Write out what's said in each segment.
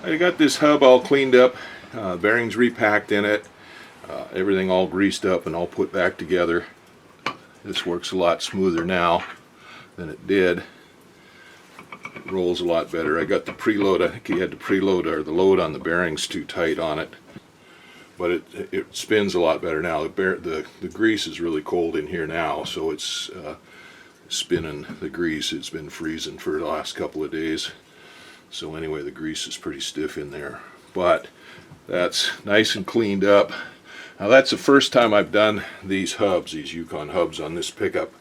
I got this hub all cleaned up, bearings repacked in it, everything all greased up and all put back together. This works a lot smoother now than it did. It rolls a lot better. I got the preload. I think he had the preload or the load on the bearings too tight on it, but it spins a lot better now. The grease is really cold in here now, so it's spinning the grease. It's been freezing for the last couple of days. So anyway, the grease is pretty stiff in there, but that's nice and cleaned up. Now that's the first time I've done these hubs, these Yukon hubs on this pickup.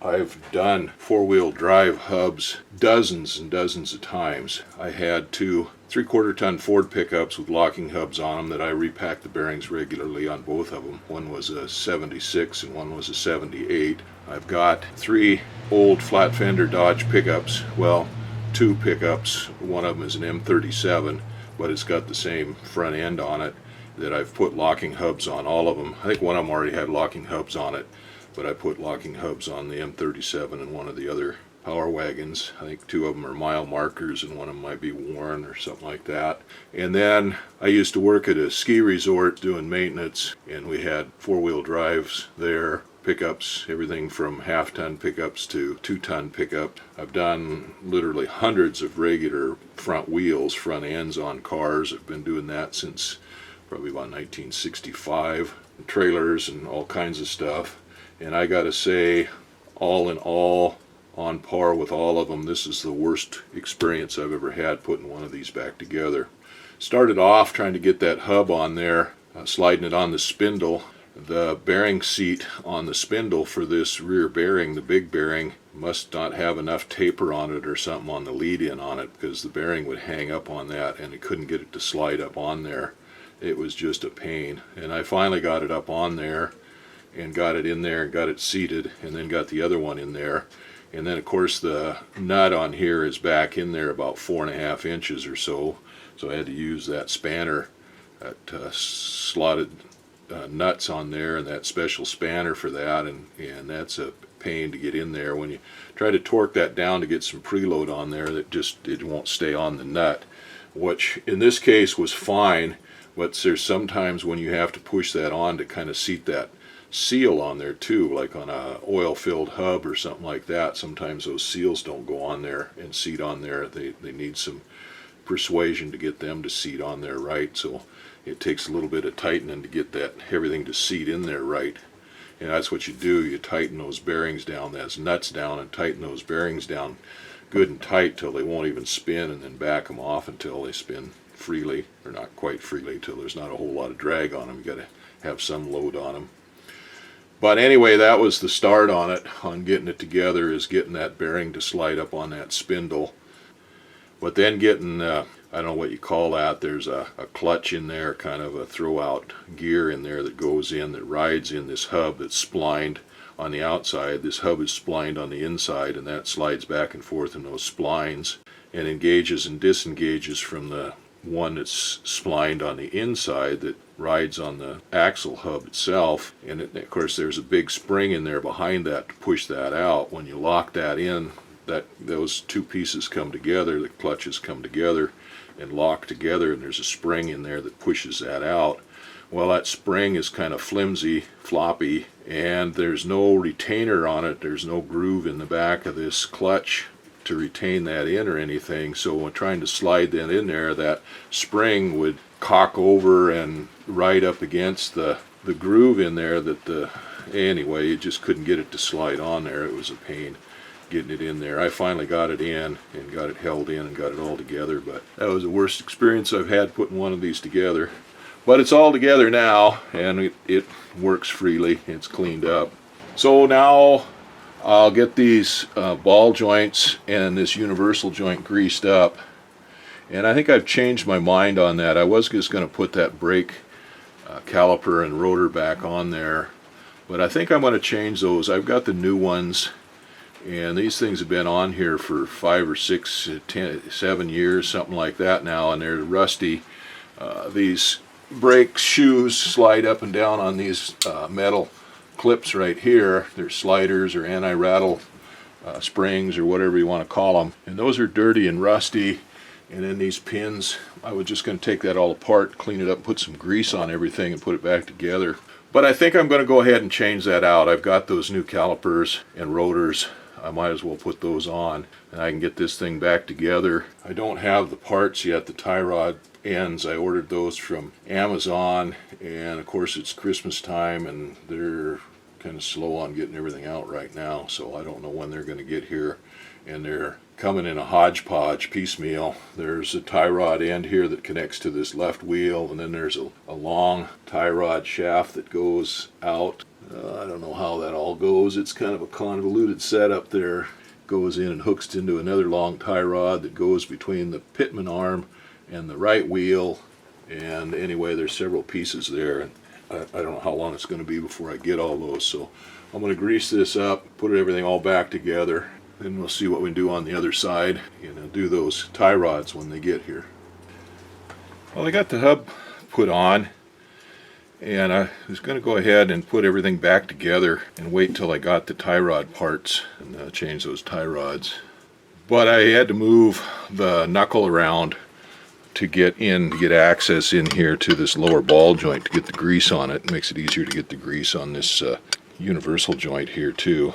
I've done four-wheel drive hubs dozens and dozens of times. I had two 3/4 ton Ford pickups with locking hubs on them that I repacked the bearings regularly on both of them. One was a 76 and one was a 78. I've got three old flat fender Dodge pickups. Well, two pickups. One of them is an M37, but it's got the same front end on it that I've put locking hubs on all of them. I think one of them already had locking hubs on it, but I put locking hubs on the M37 and one of the other power wagons. I think two of them are mile markers and one of them might be worn or something like that. And then I used to work at a ski resort doing maintenance, and we had four-wheel drives there, pickups, everything from half-ton pickups to 2-ton pickup. I've done literally hundreds of regular front wheels, front ends on cars. I've been doing that since probably about 1965. Trailers and all kinds of stuff. And I gotta say, all in all, on par with all of them, this is the worst experience I've ever had putting one of these back together. Started off trying to get that hub on there, sliding it on the spindle. The bearing seat on the spindle for this rear bearing, the big bearing, must not have enough taper on it or something on the lead-in on it, because the bearing would hang up on that and it couldn't get it to slide up on there. It was just a pain. And I finally got it up on there and got it in there and got it seated, and then got the other one in there. And then of course the nut on here is back in there about 4.5 inches or so, so I had to use that spanner, that slotted nuts on there, and that special spanner for that, and that's a pain to get in there. When you try to torque that down to get some preload on there, it won't stay on the nut, which in this case was fine, but there's sometimes when you have to push that on to kind of seat that seal on there too, like on a oil-filled hub or something like that. Sometimes those seals don't go on there and seat on there. They need some persuasion to get them to seat on there right, so it takes a little bit of tightening to get that everything to seat in there right. And that's what you do. You tighten those bearings down, those nuts down, and tighten those bearings down good and tight till they won't even spin, and then back them off until they spin freely, or not quite freely, till there's not a whole lot of drag on them. You got to have some load on them. But anyway, that was the start on it, on getting it together, is getting that bearing to slide up on that spindle. But then getting, I don't know what you call that, there's a clutch in there, kind of a throw-out gear in there that goes in, that rides in this hub that's splined on the outside. This hub is splined on the inside, and that slides back and forth in those splines and engages and disengages from the one that's splined on the inside that rides on the axle hub itself. And of course there's a big spring in there behind that to push that out. When you lock that in, those two pieces come together, the clutches come together and lock together, and there's a spring in there that pushes that out. Well, that spring is kind of flimsy, floppy, and there's no retainer on it. There's no groove in the back of this clutch to retain that in or anything. So when trying to slide that in there, that spring would cock over and ride up against the groove in there anyway, you just couldn't get it to slide on there. It was a pain getting it in there. I finally got it in and got it held in and got it all together, but that was the worst experience I've had putting one of these together. But it's all together now, and it works freely. It's cleaned up. So now I'll get these ball joints and this universal joint greased up, and I think I've changed my mind on that. I was just going to put that brake caliper and rotor back on there, but I think I'm going to change those. I've got the new ones, and these things have been on here for 5 or 6, 10, 7 years, something like that now, and they're rusty. These brake shoes slide up and down on these metal clips right here. They're sliders or anti-rattle springs or whatever you want to call them, and those are dirty and rusty, And then these pins, I was just going to take that all apart, clean it up, put some grease on everything and put it back together. But I think I'm going to go ahead and change that out. I've got those new calipers and rotors. I might as well put those on and I can get this thing back together. I don't have the parts yet, the tie rod ends. I ordered those from Amazon, and of course it's Christmas time and they're kind of slow on getting everything out right now, so I don't know when they're going to get here. And they're coming in a hodgepodge piecemeal. There's a tie rod end here that connects to this left wheel, and then there's a long tie rod shaft that goes out. I don't know how that all goes. It's kind of a convoluted setup there. Goes in and hooks into another long tie rod that goes between the pitman arm and the right wheel. And anyway, there's several pieces there, and I don't know how long it's going to be before I get all those. So I'm going to grease this up, put everything all back together. Then we'll see what we do on the other side, and I'll do those tie rods when they get here. Well, I got the hub put on, and I was going to go ahead and put everything back together and wait till I got the tie rod parts and change those tie rods. But I had to move the knuckle around to get access in here to this lower ball joint to get the grease on it. It makes it easier to get the grease on this universal joint here too.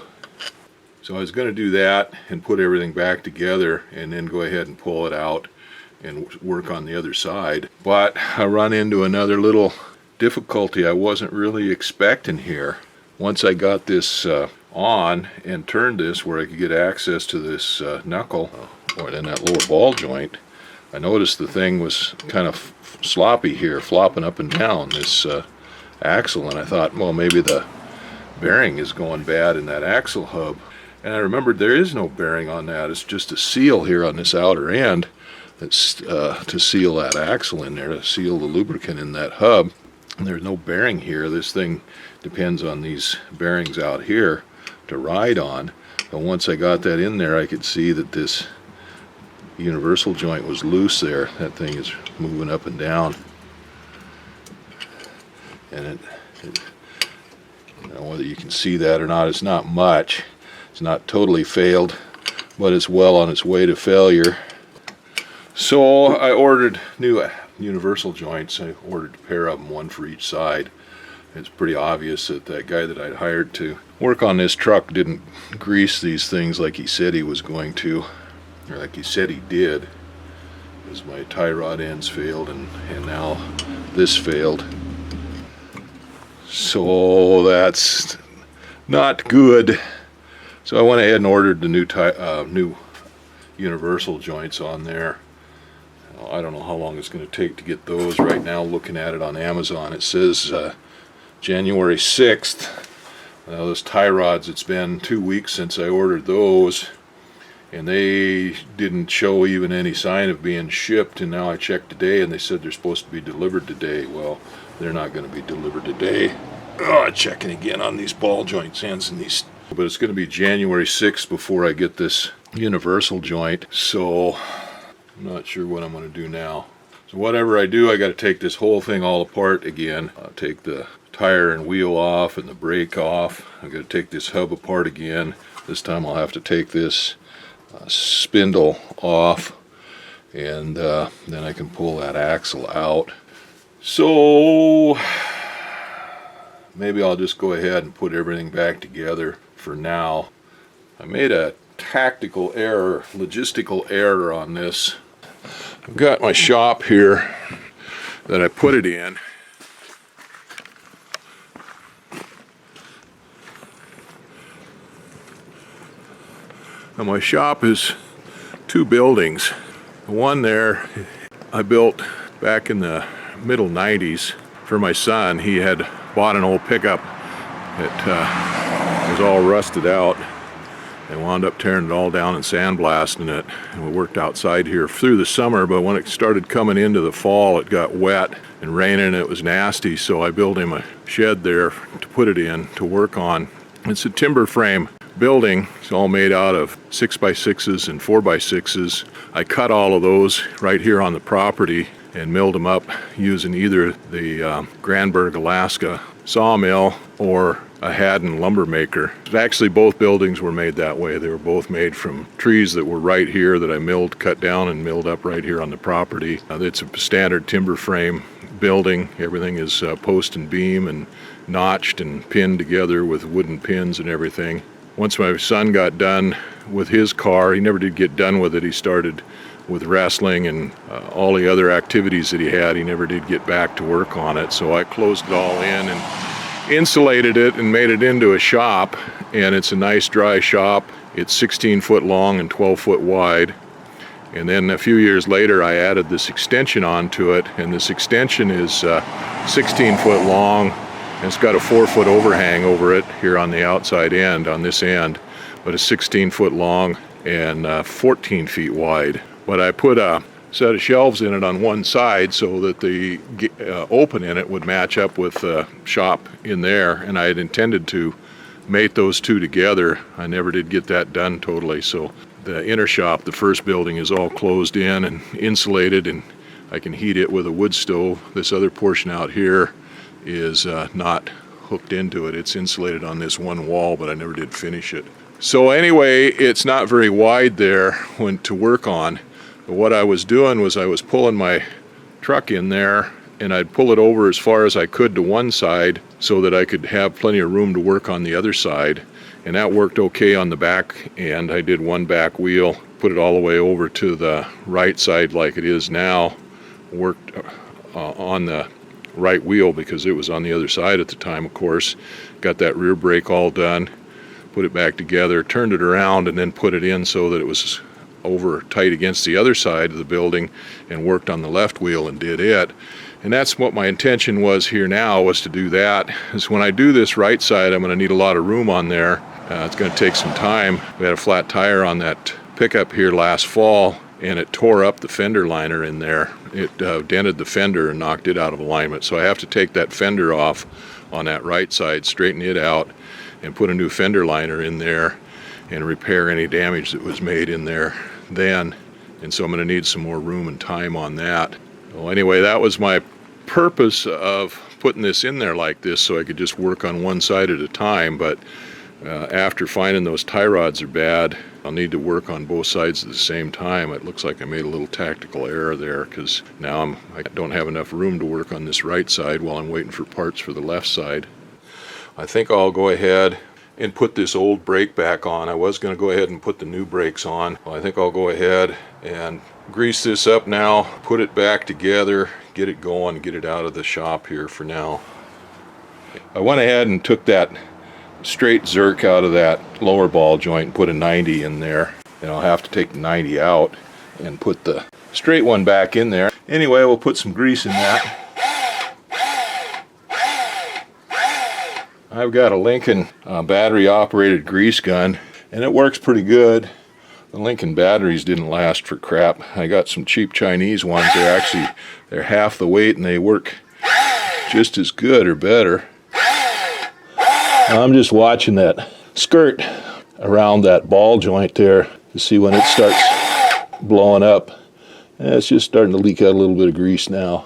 So I was going to do that and put everything back together and then go ahead and pull it out and work on the other side. But I run into another little difficulty I wasn't really expecting here. Once I got this on and turned this where I could get access to this knuckle, or then that lower ball joint, I noticed the thing was kind of sloppy here, flopping up and down this axle, and I thought, well, maybe the bearing is going bad in that axle hub. And I remembered there is no bearing on that. It's just a seal here on this outer end that's to seal that axle in there, to seal the lubricant in that hub. And there's no bearing here. This thing depends on these bearings out here to ride on. But once I got that in there, I could see that this universal joint was loose there. That thing is moving up and down. And I don't know whether you can see that or not. It's not much. It's not totally failed, but it's well on its way to failure. So I ordered new universal joints. I ordered a pair of them, one for each side. It's pretty obvious that that guy that I'd hired to work on this truck didn't grease these things like he said he was going to, or like he said he did, because my tie rod ends failed and now this failed. So that's not good. So I went ahead and ordered the new universal joints on there. I don't know how long it's going to take to get those. Right now, looking at it on Amazon, it says January 6th. Those tie rods, it's been 2 weeks since I ordered those, and they didn't show even any sign of being shipped. And now I checked today, and they said they're supposed to be delivered today. Well, they're not going to be delivered today. Checking again on these ball joint ends and these. But it's going to be January 6th before I get this universal joint, so I'm not sure what I'm going to do now. So whatever I do, I got to take this whole thing all apart again. Take the tire and wheel off and the brake off. I got to take this hub apart again. This time I'll have to take this spindle off, and then I can pull that axle out. So maybe I'll just go ahead and put everything back together for now. I made a tactical error, logistical error on this. I've got my shop here that I put it in. Now my shop is two buildings. The one there I built back in the middle 90s for my son. He had bought an old pickup that was all rusted out. They wound up tearing it all down and sandblasting it. And we worked outside here through the summer, but when it started coming into the fall, it got wet and raining and it was nasty, so I built him a shed there to put it in to work on. It's a timber frame building. It's all made out of 6x6s and 4x6s. I cut all of those right here on the property and milled them up using either the Granberg, Alaska sawmill or a Haddon lumber maker. Actually, both buildings were made that way. They were both made from trees that were right here that I milled, cut down and milled up right here on the property. It's a standard timber frame building. Everything is post and beam and notched and pinned together with wooden pins and everything. Once my son got done with his car, he never did get done with it. He started with wrestling and all the other activities that he had. He never did get back to work on it. So I closed it all in and insulated it and made it into a shop. And it's a nice dry shop. It's 16 foot long and 12 foot wide. And then a few years later, I added this extension onto it. And this extension is 16 foot long. And it's got a 4 foot overhang over it here on the outside end, on this end. But it's 16 foot long and 14 feet wide. But I put a set of shelves in it on one side so that the open in it would match up with the shop in there, and I had intended to mate those two together. I never did get that done totally, so the inner shop, the first building, is all closed in and insulated, and I can heat it with a wood stove. This other portion out here is not hooked into it. It's insulated on this one wall, but I never did finish it. So anyway, it's not very wide there to work on. But what I was doing was I was pulling my truck in there, and I'd pull it over as far as I could to one side so that I could have plenty of room to work on the other side. And that worked okay on the back end. I did one back wheel, put it all the way over to the right side like it is now, worked on the right wheel because it was on the other side at the time, of course. Got that rear brake all done, put it back together, turned it around, and then put it in so that it was over tight against the other side of the building, and worked on the left wheel and did it. And that's what my intention was here now, was to do that. Is when I do this right side, I'm going to need a lot of room on there. It's going to take some time. We had a flat tire on that pickup here last fall, and it tore up the fender liner in there. It dented the fender and knocked it out of alignment. So I have to take that fender off on that right side, straighten it out, and put a new fender liner in there and repair any damage that was made in there then. And so I'm going to need some more room and time on that. Well, anyway, that was my purpose of putting this in there like this, so I could just work on one side at a time. But after finding those tie rods are bad, I'll need to work on both sides at the same time. It looks like I made a little tactical error there, because now I don't have enough room to work on this right side while I'm waiting for parts for the left side. I think I'll go ahead and put this old brake back on. I was going to go ahead and put the new brakes on. Well, I think I'll go ahead and grease this up now, put it back together, get it going, get it out of the shop here for now. I went ahead and took that straight zerk out of that lower ball joint and put a 90 in there. And I'll have to take the 90 out and put the straight one back in there. Anyway, we'll put some grease in that. I've got a Lincoln battery operated grease gun, and it works pretty good. The Lincoln batteries didn't last for crap. I got some cheap Chinese ones. They're half the weight and they work just as good or better. I'm just watching that skirt around that ball joint there to see when it starts blowing up. And it's just starting to leak out a little bit of grease now.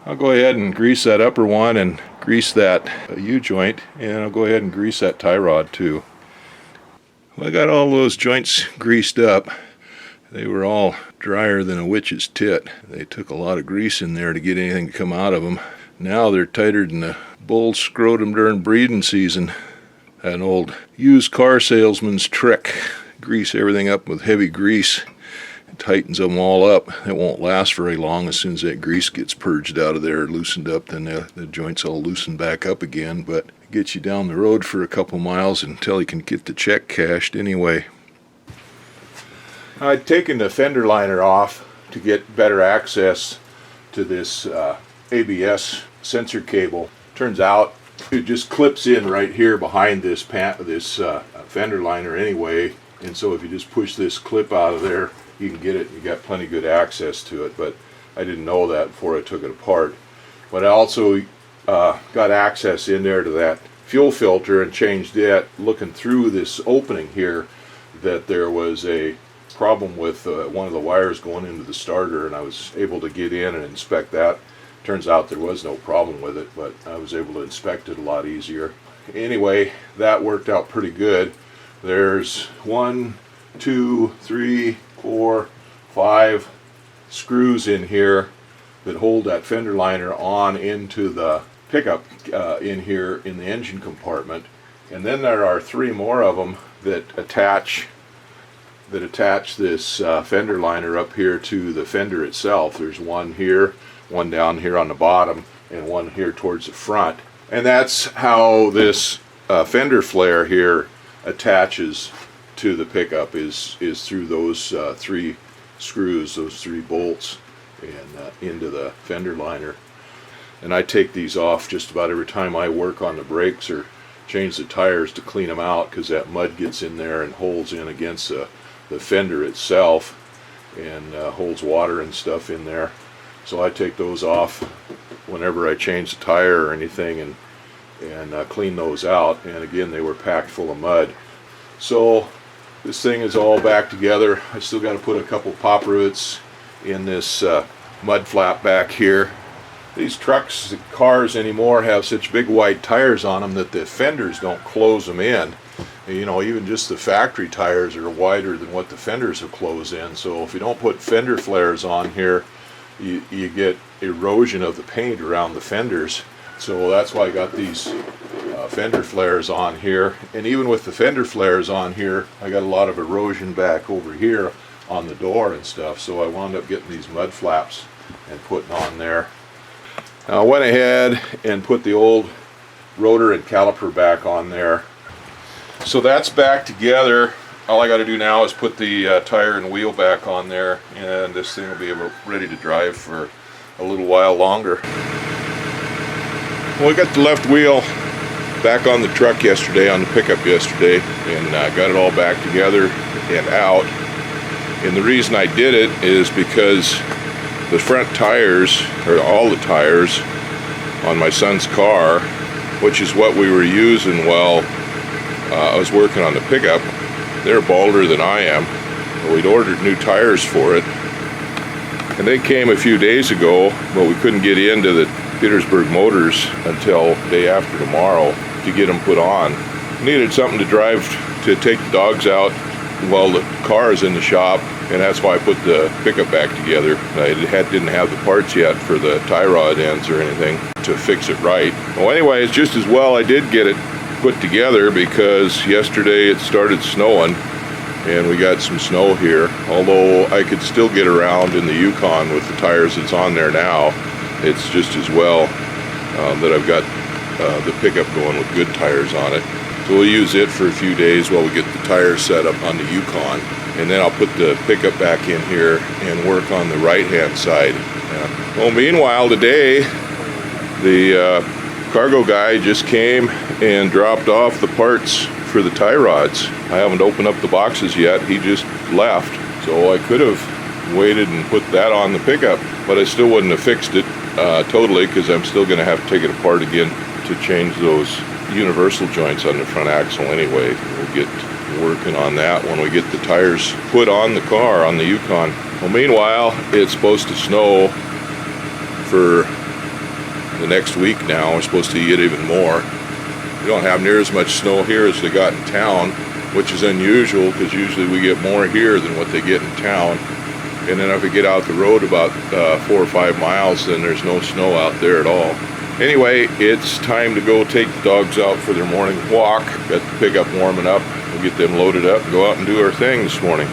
I'll go ahead and grease that upper one and grease that U-joint, and I'll go ahead and grease that tie rod too. Well, I got all those joints greased up. They were all drier than a witch's tit. They took a lot of grease in there to get anything to come out of them. Now they're tighter than a bull's scrotum during breeding season. An old used car salesman's trick. Grease everything up with heavy grease. It tightens them all up. It won't last very long. As soon as that grease gets purged out of there, loosened up, then the joints all loosen back up again. But it gets you down the road for a couple miles until you can get the check cashed anyway. I'd taken the fender liner off to get better access to this ABS sensor cable. Turns out it just clips in right here behind this fender liner anyway, and so if you just push this clip out of there, you can get it. You got plenty good access to it, but I didn't know that before I took it apart. But I also got access in there to that fuel filter and changed it, looking through this opening here, that there was a problem with one of the wires going into the starter, and I was able to get in and inspect that. Turns out there was no problem with it, but I was able to inspect it a lot easier. anyway, that worked out pretty good. There's 1, 2, 3, 4, 5 screws in here that hold that fender liner on into the pickup in here in the engine compartment, and then there are 3 more of them that attach this fender liner up here to the fender itself. There's one here, one down here on the bottom, and one here towards the front, and that's how this fender flare here attaches to the pickup is through those 3 screws, those 3 bolts, and into the fender liner. And I take these off just about every time I work on the brakes or change the tires to clean them out, because that mud gets in there and holds in against the fender itself and holds water and stuff in there. So I take those off whenever I change the tire or anything and clean those out. And again, they were packed full of mud. So this thing is all back together. I still got to put a couple pop rivets in this mud flap back here. These trucks, cars anymore, have such big wide tires on them that the fenders don't close them in. You know, even just the factory tires are wider than what the fenders will close in. So if you don't put fender flares on here, you get erosion of the paint around the fenders. So that's why I got these fender flares on here. And even with the fender flares on here, I got a lot of erosion back over here on the door and stuff. So I wound up getting these mud flaps and putting on there. Now I went ahead and put the old rotor and caliper back on there. So that's back together. All I got to do now is put the tire and wheel back on there, and this thing will be ready to drive for a little while longer. Well, I got the left wheel back on the truck yesterday, on the pickup yesterday, and got it all back together and out. And the reason I did it is because the front tires, or all the tires on my son's car, which is what we were using while I was working on the pickup, they're balder than I am. We'd ordered new tires for it, and they came a few days ago, but we couldn't get into the Petersburg Motors until day after tomorrow to get them put on. Needed something to drive to take the dogs out while the car is in the shop, and that's why I put the pickup back together. I didn't have the parts yet for the tie rod ends or anything to fix it right. Well, anyway, it's just as well I did get it put together, because yesterday it started snowing and we got some snow here. Although I could still get around in the Yukon with the tires that's on there now, it's just as well that I've got the pickup going with good tires on it. So we'll use it for a few days while we get the tires set up on the Yukon, and then I'll put the pickup back in here and work on the right hand side. Well, meanwhile today the cargo guy just came and dropped off the parts for the tie rods. I haven't opened up the boxes yet. He just left. So I could have waited and put that on the pickup, but I still wouldn't have fixed it totally, because I'm still going to have to take it apart again to change those universal joints on the front axle anyway. We'll get working on that when we get the tires put on the car on the Yukon. Well, meanwhile, it's supposed to snow for the next week now. We're supposed to get even more. We don't have near as much snow here as they got in town, which is unusual, because usually we get more here than what they get in town. And then if we get out the road about 4 or 5 miles, then there's no snow out there at all. Anyway, it's time to go take the dogs out for their morning walk. Got the pickup warming up. We'll get them loaded up and go out and do our thing this morning.